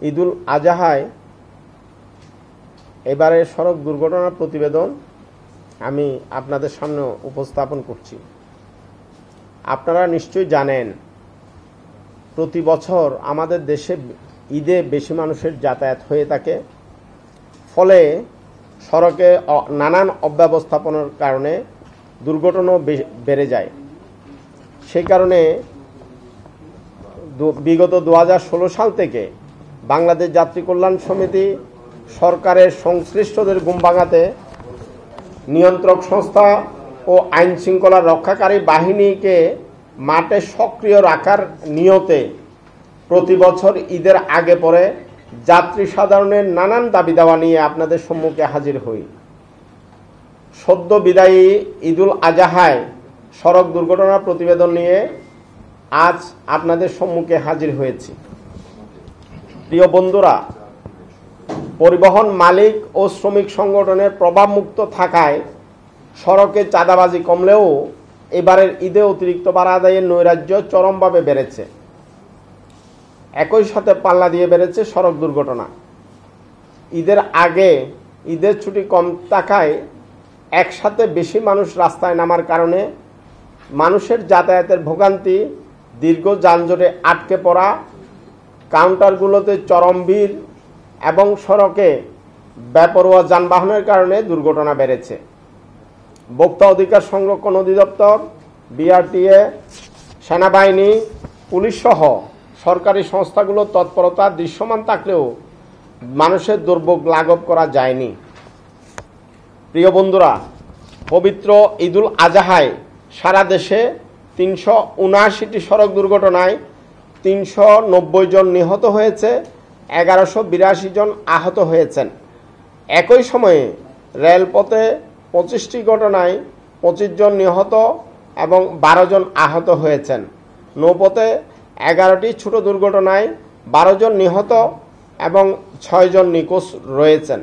ঈদুল আজহায় এবারে সড়ক দুর্ঘটনার প্রতিবেদন আমি আপনাদের সামনে উপস্থাপন করছি। আপনারা নিশ্চয়ই জানেন প্রতি বছর আমাদের দেশে ঈদে বেশি মানুষের যাতায়াত হয়ে থাকে, ফলে সড়কে নানান অব্যবস্থাপনার কারণে দুর্ঘটনাও বেড়ে যায়। সেই কারণে বিগত 2016 সাল থেকে বাংলাদেশ যাত্রী কল্যাণ সমিতি সরকারের সংশ্লিষ্টদের ঘুম ভাঙাতে নিয়ন্ত্রক সংস্থা ও আইন শৃঙ্খলা রক্ষাকারী বাহিনীকে মাঠে সক্রিয় রাখার নিয়তে প্রতি বছর ঈদের আগে পরে যাত্রী সাধারণের নানান দাবি দাওয়া নিয়ে আপনাদের সম্মুখে হাজির হই। সদ্য বিদায়ী ঈদুল আজহায় সড়ক দুর্ঘটনার প্রতিবেদন নিয়ে আজ আপনাদের সম্মুখে হাজির হয়েছি। প্রিয় বন্ধুরা, পরিবহন মালিক ও শ্রমিক সংগঠনের প্রভাবমুক্ত থাকায় সড়কে চাঁদাবাজি কমলেও এবারের ঈদে অতিরিক্ত ভাড়া আদায়ের নৈরাজ্য চরমভাবে বেড়েছে। একই সাথে পাল্লা দিয়ে বেড়েছে সড়ক দুর্ঘটনা। ঈদের আগে ঈদের ছুটি কম থাকায় একসাথে বেশি মানুষ রাস্তায় নামার কারণে মানুষের যাতায়াতের ভোগান্তি, দীর্ঘ যানজটে আটকে পড়া, কাউন্টারগুলোতে চরম ভিড় এবং সড়কে বেপরোয়া যানবাহনের কারণে দুর্ঘটনা বেড়েছে। ভোক্তা অধিকার সংরক্ষণ অধিদপ্তর, বিআরটিএ, সেনাবাহিনী, পুলিশ সহ সরকারি সংস্থাগুলোর তৎপরতা দৃশ্যমান থাকলেও মানুষের দুর্ভোগ লাঘব করা যায়নি। প্রিয় বন্ধুরা, পবিত্র ঈদুল আজহায় সারা দেশে 379টি সড়ক দুর্ঘটনায় 390 জন নিহত হয়েছে, 1182 জন আহত হয়েছেন। একই সময়ে রেলপথে 25টি ঘটনায় 25 জন নিহত এবং 12 জন আহত হয়েছেন। নৌপথে 11টি ছোট দুর্ঘটনায় 12 জন নিহত এবং 6 জন নিখোঁজ রয়েছেন।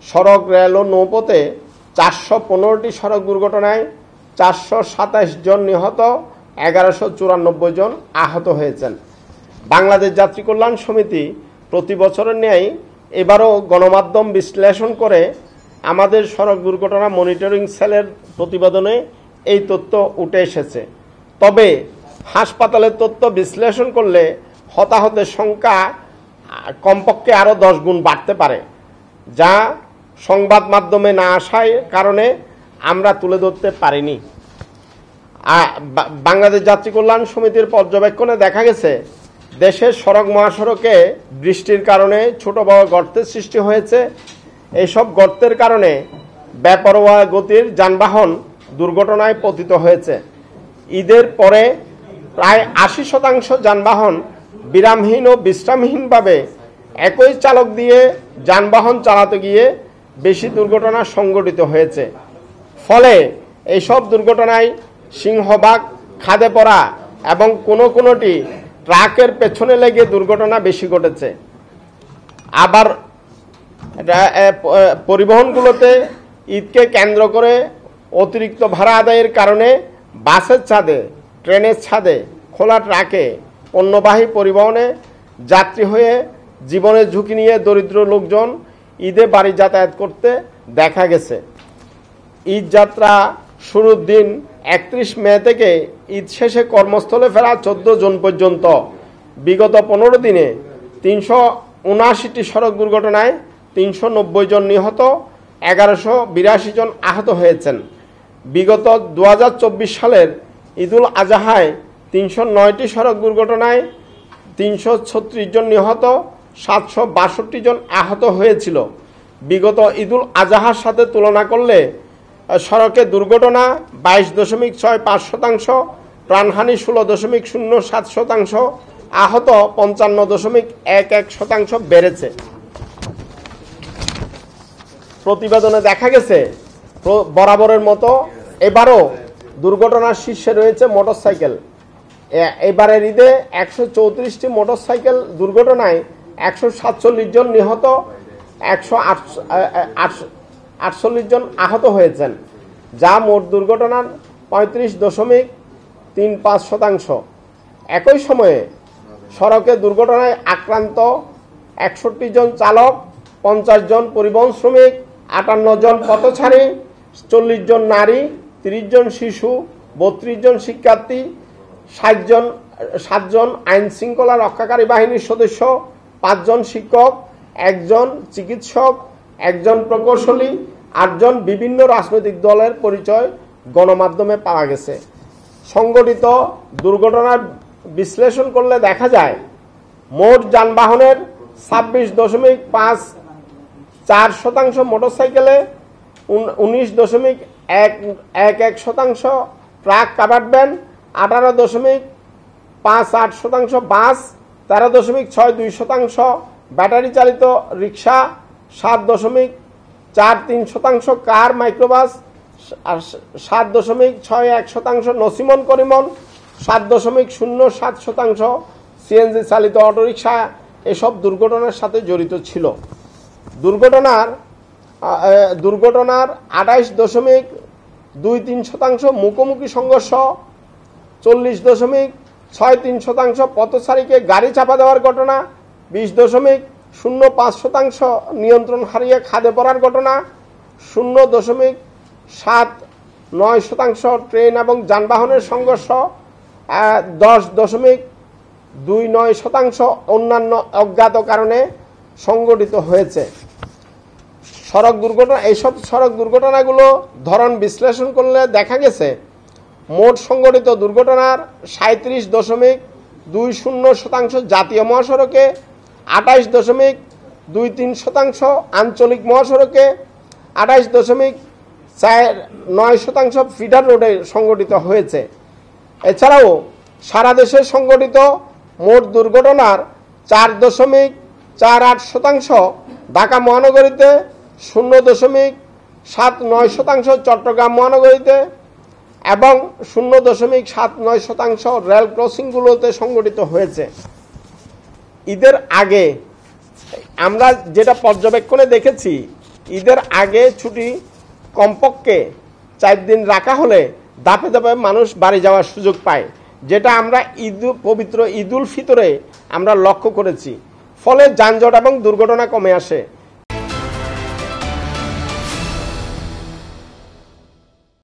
সড়ক, রেল ও নৌপথে 415টি সড়ক দুর্ঘটনায় 427 জন নিহত, 1194 জন আহত হয়েছেন। বাংলাদেশ যাত্রী কল্যাণ সমিতি প্রতি বছরের ন্যায় এবারও গণমাধ্যম বিশ্লেষণ করে আমাদের সড়ক দুর্ঘটনা মনিটরিং সেলের প্রতিবেদনে এই তথ্য উঠে এসেছে। তবে হাসপাতালের তথ্য বিশ্লেষণ করলে হতাহতের সংখ্যা কমপক্ষে আরও 10 গুণ বাড়তে পারে, যা সংবাদ মাধ্যমে না আসার কারণে আমরা তুলে ধরতে পারিনি। বাংলাদেশ যাত্রী কল্যাণ সমিতির পর্যবেক্ষণে দেখা গেছে দেশের সড়ক মহাসড়কে বৃষ্টির কারণে ছোট বড় গর্তের সৃষ্টি হয়েছে। এইসব গর্তের কারণে বেপরোয়া গতির যানবাহন দুর্ঘটনায় পতিত হয়েছে। ঈদের পরে প্রায় 80% যানবাহন বিরামহীন ও বিশ্রামহীনভাবে একই চালক দিয়ে যানবাহন চালাতে গিয়ে বেশি দুর্ঘটনা সংঘটিত হয়েছে। ফলে এইসব দুর্ঘটনায় সিংহভাগ খাদে পড়া এবং কোনোটি ট্রাকের পেছনে লেগে দুর্ঘটনা বেশি ঘটেছে। আবার পরিবহনগুলোতে ঈদকে কেন্দ্র করে অতিরিক্ত ভাড়া আদায়ের কারণে বাসের ছাদে, ট্রেনের ছাদে, খোলা ট্রাকে পণ্যবাহী পরিবহনে যাত্রী হয়ে জীবনের ঝুঁকি নিয়ে দরিদ্র লোকজন ঈদে বাড়ি যাতায়াত করতে দেখা গেছে। ঈদ যাত্রা শুরুর দিন 31 মে থেকে ঈদ শেষে কর্মস্থলে ফেরা 14 জন পর্যন্ত বিগত 15 দিনে 379টি সড়ক দুর্ঘটনায় 390 জন নিহত, 1182 জন আহত হয়েছেন। বিগত 2024 সালের ঈদুল আজহায় 309টি সড়ক দুর্ঘটনায় 336 জন নিহত, 762 জন আহত হয়েছিল। বিগত ঈদুল আজহার সাথে তুলনা করলে সড়কে দুর্ঘটনা 22.65%, প্রাণহানি 16.07%, আহত 55.11% বেড়েছে। প্রতিবেদনে দেখা গেছে বরাবরের মতো এবারও দুর্ঘটনার শীর্ষে রয়েছে মোটরসাইকেল। এবারের ঈদে 134টি মোটরসাইকেল দুর্ঘটনায় 147 জন নিহত, 148 জন আহত হয়েছেন, যা মোট দুর্ঘটনার 35.35%। একই সময়ে সড়কে দুর্ঘটনায় আক্রান্ত 61 জন চালক, 50 জন পরিবহন শ্রমিক, 58 জন পথচারী, 40 জন নারী, 30 জন শিশু, 32 জন শিক্ষার্থী, 7 জন আইন শৃঙ্খলা রক্ষাকারী বাহিনীর সদস্য, 5 জন শিক্ষক, 1 জন চিকিৎসক, 1 জন প্রকৌশলী, 8 জন বিভিন্ন রাজনৈতিক দলের পরিচয় গণমাধ্যমে পাওয়া গেছে। সংগঠিত দুর্ঘটনার বিশ্লেষণ করলে দেখা যায় মোট যানবাহনের 26.54% মোটরসাইকেলে, 19.11% ট্রাক কাভার্ড ভ্যান, 18.58% বাস, 13.62% ব্যাটারি চালিত রিক্সা, 7.43% কার মাইক্রোবাস, 7.61% নসিমন করিমন, 7.07% সিএনজি চালিত অটোরিকশা এসব দুর্ঘটনার সাথে জড়িত ছিল। দুর্ঘটনার 28.23% মুখোমুখি সংঘর্ষ, 40.63% পথচারীকে গাড়ি চাপা দেওয়ার ঘটনা, 20.05% নিয়ন্ত্রণ হারিয়ে খাদে পড়ার ঘটনা, 0.79% ট্রেন এবং যানবাহনের সংঘর্ষ, 10.29% অন্যান্য অজ্ঞাত কারণে সংঘটিত হয়েছে। এইসব সড়ক দুর্ঘটনাগুলো ধরন বিশ্লেষণ করলে দেখা গেছে মোট সংঘটিত দুর্ঘটনার 37.20% জাতীয় মহাসড়কে, 28.23% আঞ্চলিক মহাসড়কে, 28.49% ফিডার রোডে সংঘটিত হয়েছে। এছাড়াও সারা দেশে সংঘটিত মোট দুর্ঘটনার 4.48% ঢাকা মহানগরীতে, 0.79% চট্টগ্রাম মহানগরীতে এবং 0.79% রেল ক্রসিংগুলোতে সংঘটিত হয়েছে। ঈদের আগে আমরা যেটা পর্যবেক্ষণে দেখেছি, ঈদের আগে ছুটি কমপক্ষে 4 দিন রাখা হলে ধাপে ধাপে মানুষ বাড়ি যাওয়ার সুযোগ পায়, যেটা আমরা পবিত্র ঈদুল ফিতরে আমরা লক্ষ্য করেছি। ফলে যানজট এবং দুর্ঘটনা কমে আসে।